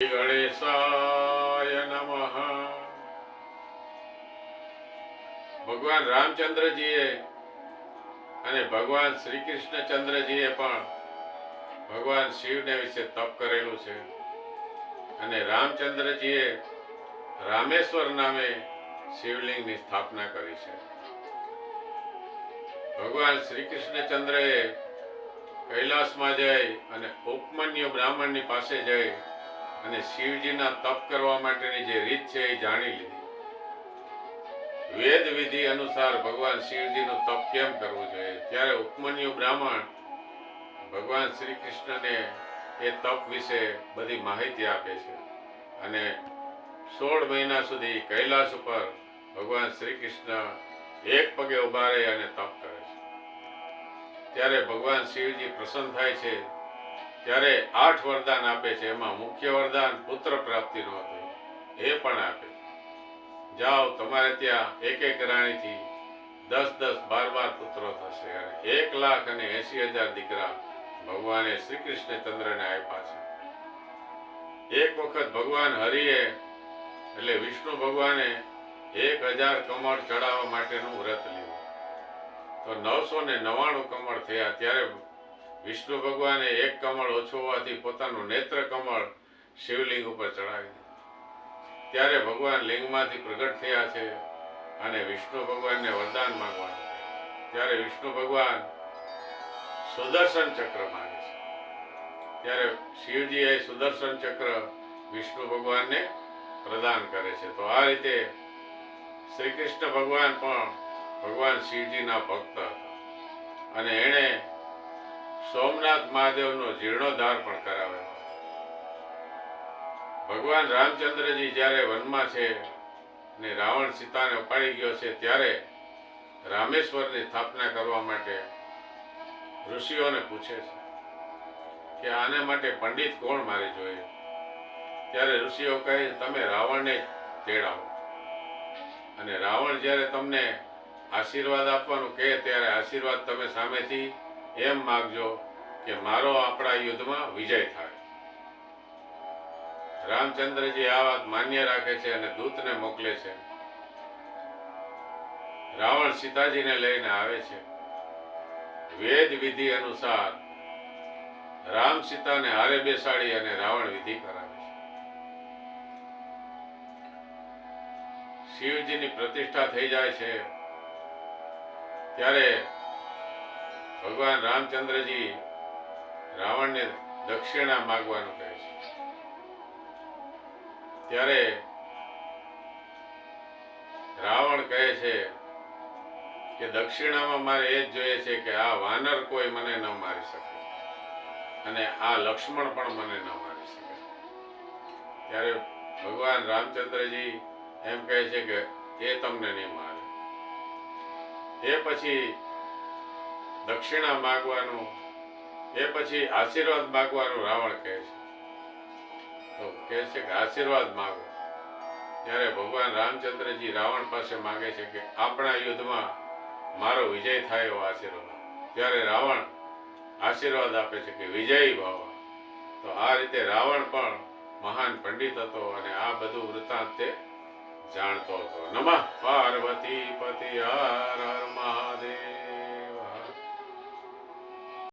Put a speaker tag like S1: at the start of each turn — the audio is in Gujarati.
S1: શ્રી ગણેશાય નમઃ. ભગવાન રામચંદ્રજીએ અને ભગવાન શ્રી કૃષ્ણચંદ્રજીએ પણ ભગવાન શિવને વિશે તપ કરેલું છે. અને રામચંદ્રજીએ રામેશ્વર નામે શિવલિંગની સ્થાપના કરી છે. ભગવાન શ્રી કૃષ્ણચંદ્રએ કૈલાસમાં જઈ અને ઉપમન્યુ બ્રાહ્મણની પાસે જઈ અને શિવજીના તપ કરવા માટેની જે રીત છે એ જાણી લીધી. વેદ વિધિ અનુસાર ભગવાન શિવજીનું તપ કેમ કરવું જોઈએ. ત્યારે ઉપમન્યુ બ્રાહ્મણ ભગવાન શ્રી કૃષ્ણને એ તપ વિશે બધી માહિતી આપે છે અને 16 મહિના સુધી કૈલાસ ઉપર ભગવાન શ્રી કૃષ્ણ એક પગે ઉભા રહી અને તપ કરે છે. ત્યારે ભગવાન શિવજી પ્રસન્ન થાય છે. ત્યારે 8 વરદાન આપે છે. એમાં મુખ્ય વરદાન પુત્ર પ્રાપ્તિનું હતું. એ પણ આપે, જાઓ તમારે ત્યાં એક રાણીથી 10-10, 12-12 પુત્રો થશે. અને 1,80,000 દીકરા ભગવાને શ્રી કૃષ્ણચંદ્રને આપ્યા છે. એક વખત ભગવાન હરિએ એટલે વિષ્ણુ ભગવાને 1000 કમળ ચડાવવા માટેનું વ્રત લીધું. તો 999 કમળ થયા. ત્યારે વિષ્ણુ ભગવાને એક કમળ ઓછું હોવાથી પોતાનું નેત્ર કમળ શિવલિંગ ઉપર ચડાવી દીધું. ત્યારે ભગવાન લિંગમાંથી પ્રગટ થયા છે અને વિષ્ણુ ભગવાનને વરદાન માંગવાનું. ત્યારે વિષ્ણુ ભગવાન સુદર્શન ચક્ર માંગે છે. ત્યારે શિવજીએ સુદર્શન ચક્ર વિષ્ણુ ભગવાનને પ્રદાન કરે છે. તો આ રીતે શ્રી કૃષ્ણ ભગવાન પણ ભગવાન શિવજીના ભક્ત હતા અને એણે સોમનાથ મહાદેવનો જીર્ણોદ્ધાર પણ કરાવેલો. ભગવાન રામચંદ્રજી જ્યારે વનમાં છે અને રાવણ સીતાને ઉપાડી ગયો છે, ત્યારે રામેશ્વરની સ્થાપના કરવા માટે ઋષિઓને પૂછે છે કે આને માટે પંડિત કોણ મારી જોઈએ. ત્યારે ઋષિઓ કહે તમે રાવણને તેડાવો અને રાવણ જ્યારે તમને આશીર્વાદ આપવાનું કહે ત્યારે આશીર્વાદ તમે સામેથી એમ માગજો કે મારો આપણા યુદ્ધમાં વિજય થાય. રામચંદ્રજી આ વાત માન્ય રાખે છે અને દૂતને મોકલે છે. રાવણ સીતાજીને લઈને આવે છે. વેદ વિધિ અનુસાર રામ સીતાને હારે બેસાડી અને રાવણ વિધિ કરાવે છે. શિવજીની પ્રતિષ્ઠા થઈ જાય છે. ત્યારે ભગવાન રામચંદ્રજી રાવણને દક્ષિણા માગવાનું કહે છે. ત્યારે રાવણ કહે છે કે દક્ષિણામાં મારે એ જ જોઈએ છે કે આ વાનર કોઈ મને ન મારી શકે અને આ લક્ષ્મણ પણ મને ન મારી શકે. ત્યારે ભગવાન રામચંદ્રજી એમ કહે છે કે એ તમને નહીં મારે. એ પછી દક્ષિણા માગવાનું, એ પછી આશીર્વાદ માગવાનું રાવણ કહે છે. તો કહે છે કે આશીર્વાદ માગો. ત્યારે ભગવાન રામચંદ્રજી રાવણ પાસે માગે છે કે આપણા યુદ્ધમાં મારો વિજય થાય એવો આશીર્વાદ. ત્યારે રાવણ આશીર્વાદ આપે છે કે વિજયી ભવ. તો આ રીતે રાવણ પણ મહાન પંડિત હતો અને આ બધું વૃત્તાંત તે જાણતો હતો. નમઃ પાર્વતી પતિ હર હર મહાદેવ.